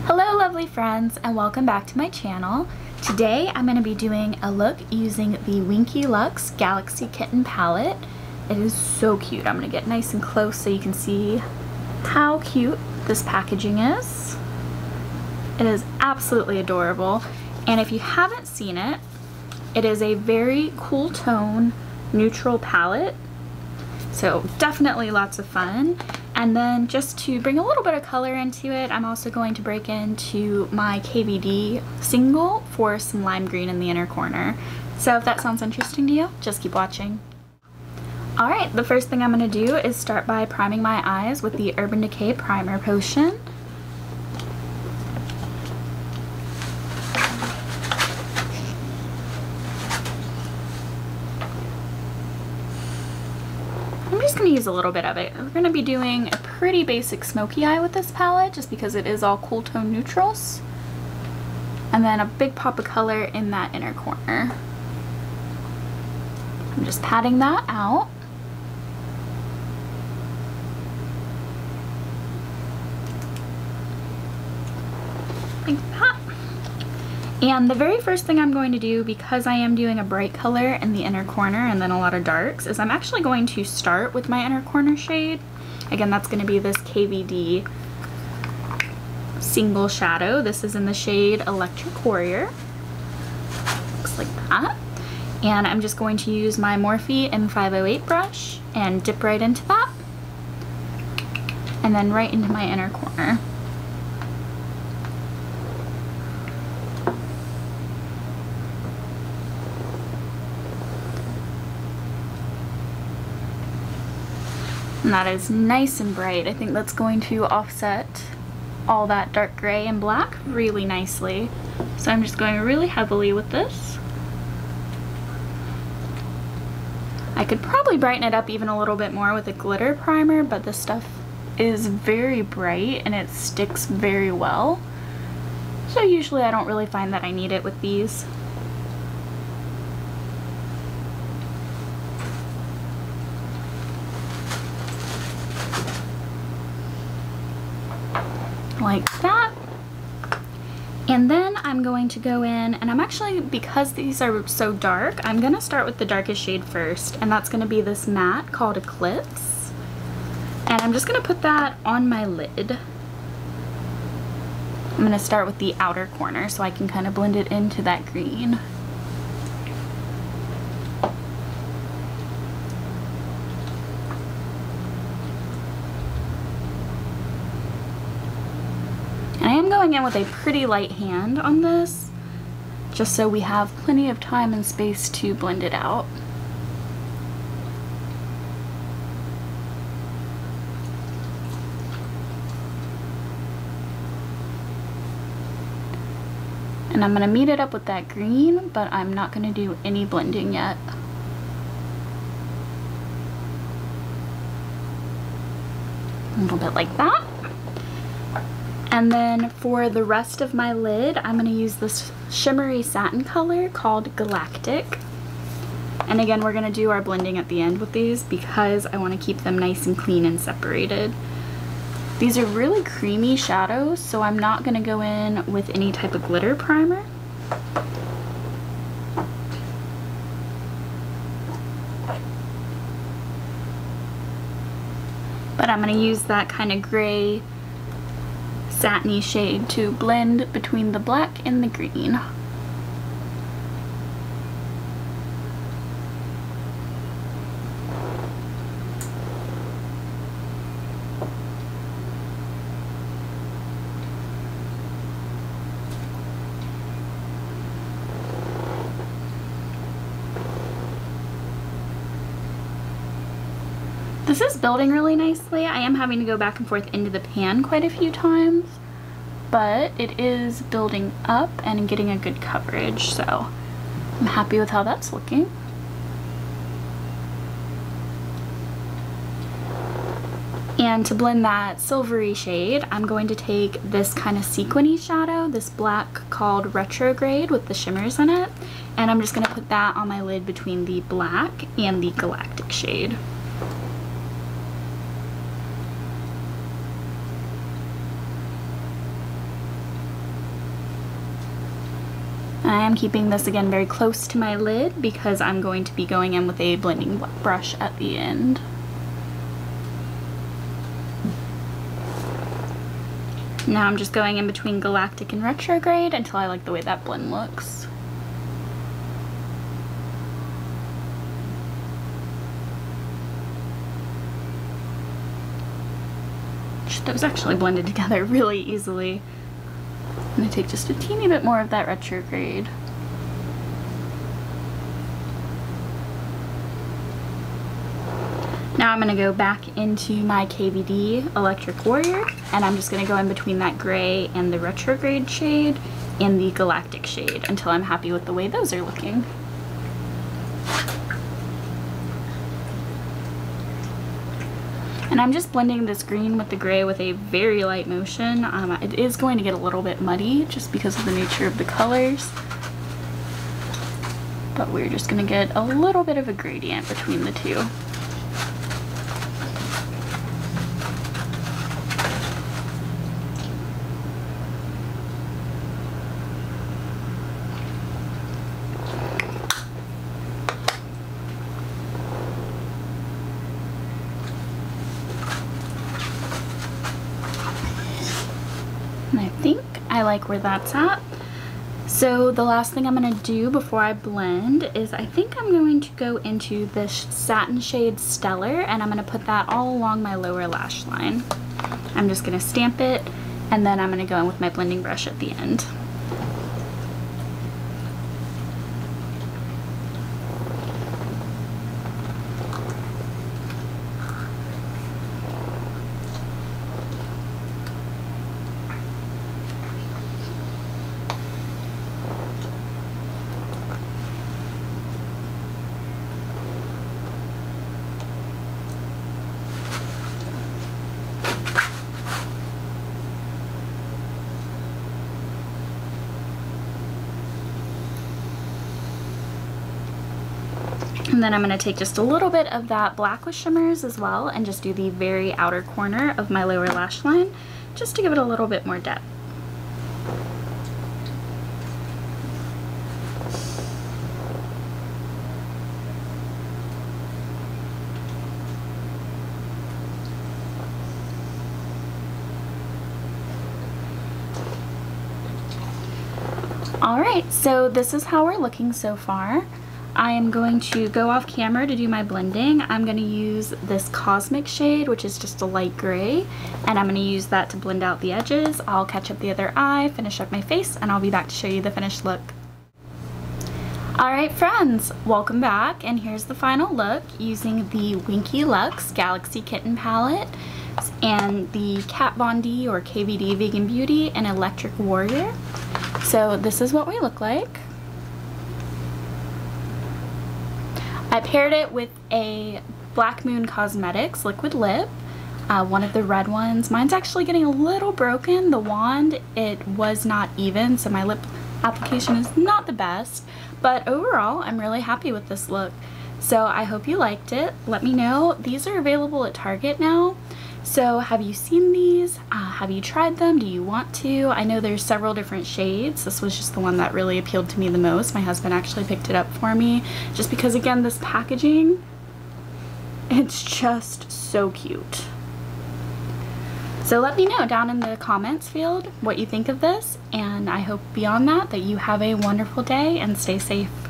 Hello lovely friends and welcome back to my channel. Today I'm going to be doing a look using the Winky Lux Galaxy Kitten palette. It is so cute. I'm going to get nice and close so you can see how cute this packaging is. It is absolutely adorable, and if you haven't seen it, it is a very cool tone neutral palette, so definitely lots of fun. And then just to bring a little bit of color into it, I'm also going to break into my KVD single for some lime green in the inner corner. So if that sounds interesting to you, just keep watching. Alright, the first thing I'm going to do is start by priming my eyes with the Urban Decay Primer Potion. I'm just going to use a little bit of it. We're going to be doing a pretty basic smoky eye with this palette just because it is all cool tone neutrals. And then a big pop of color in that inner corner. I'm just patting that out. Like that. And the very first thing I'm going to do, because I am doing a bright color in the inner corner and then a lot of darks, is I'm actually going to start with my inner corner shade. Again, that's going to be this KVD single shadow. This is in the shade Electric Warrior. Looks like that. And I'm just going to use my Morphe M508 brush and dip right into that. And then right into my inner corner. And that is nice and bright. I think that's going to offset all that dark gray and black really nicely. So I'm just going really heavily with this. I could probably brighten it up even a little bit more with a glitter primer, but this stuff is very bright and it sticks very well. So usually I don't really find that I need it with these. Like that. And then I'm going to go in, and I'm actually, because these are so dark, I'm going to start with the darkest shade first, and that's going to be this matte called Eclipse. And I'm just going to put that on my lid. I'm going to start with the outer corner so I can kind of blend it into that green. I am going in with a pretty light hand on this, just so we have plenty of time and space to blend it out. And I'm going to meet it up with that green, but I'm not going to do any blending yet. A little bit like that. And then for the rest of my lid, I'm going to use this shimmery satin color called Galactic. And again, we're going to do our blending at the end with these because I want to keep them nice and clean and separated. These are really creamy shadows, so I'm not going to go in with any type of glitter primer. But I'm going to use that kind of gray satiny shade to blend between the black and the green. This is building really nicely. I am having to go back and forth into the pan quite a few times, but it is building up and getting a good coverage, so I'm happy with how that's looking. And to blend that silvery shade, I'm going to take this kind of sequiny shadow, this black called Retrograde with the shimmers in it, and I'm just going to put that on my lid between the black and the Galactic shade. I am keeping this again very close to my lid because I'm going to be going in with a blending brush at the end. Now I'm just going in between Galactic and Retrograde until I like the way that blend looks. Those actually blended together really easily. I'm going to take just a teeny bit more of that Retrograde. Now I'm going to go back into my KVD Electric Warrior, and I'm just going to go in between that gray and the Retrograde shade and the Galactic shade until I'm happy with the way those are looking. And I'm just blending this green with the gray with a very light motion. It is going to get a little bit muddy just because of the nature of the colors. But we're just going to get a little bit of a gradient between the two. And I think I like where that's at. So the last thing I'm going to do before I blend is I think I'm going to go into this satin shade Stellar, and I'm going to put that all along my lower lash line. I'm just going to stamp it, and then I'm going to go in with my blending brush at the end. And then I'm going to take just a little bit of that black with shimmers as well and just do the very outer corner of my lower lash line just to give it a little bit more depth. Alright, so this is how we're looking so far. I am going to go off camera to do my blending. I'm going to use this Cosmic shade, which is just a light gray, and I'm going to use that to blend out the edges. I'll catch up the other eye, finish up my face, and I'll be back to show you the finished look. Alright friends, welcome back, and here's the final look using the Winky Lux Galaxy Kitten palette and the Kat Von D or KVD Vegan Beauty and Electric Warrior. So this is what we look like. I paired it with a Black Moon Cosmetics liquid lip, one of the red ones. Mine's actually getting a little broken. The wand, it was not even, so my lip application is not the best, but overall I'm really happy with this look. So I hope you liked it. Let me know. These are available at Target now. So have you seen these? Have you tried them? Do you want to? I know there's several different shades. This was just the one that really appealed to me the most. My husband actually picked it up for me just because, again, this packaging, it's just so cute. So let me know down in the comments field what you think of this, and I hope beyond that you have a wonderful day and stay safe.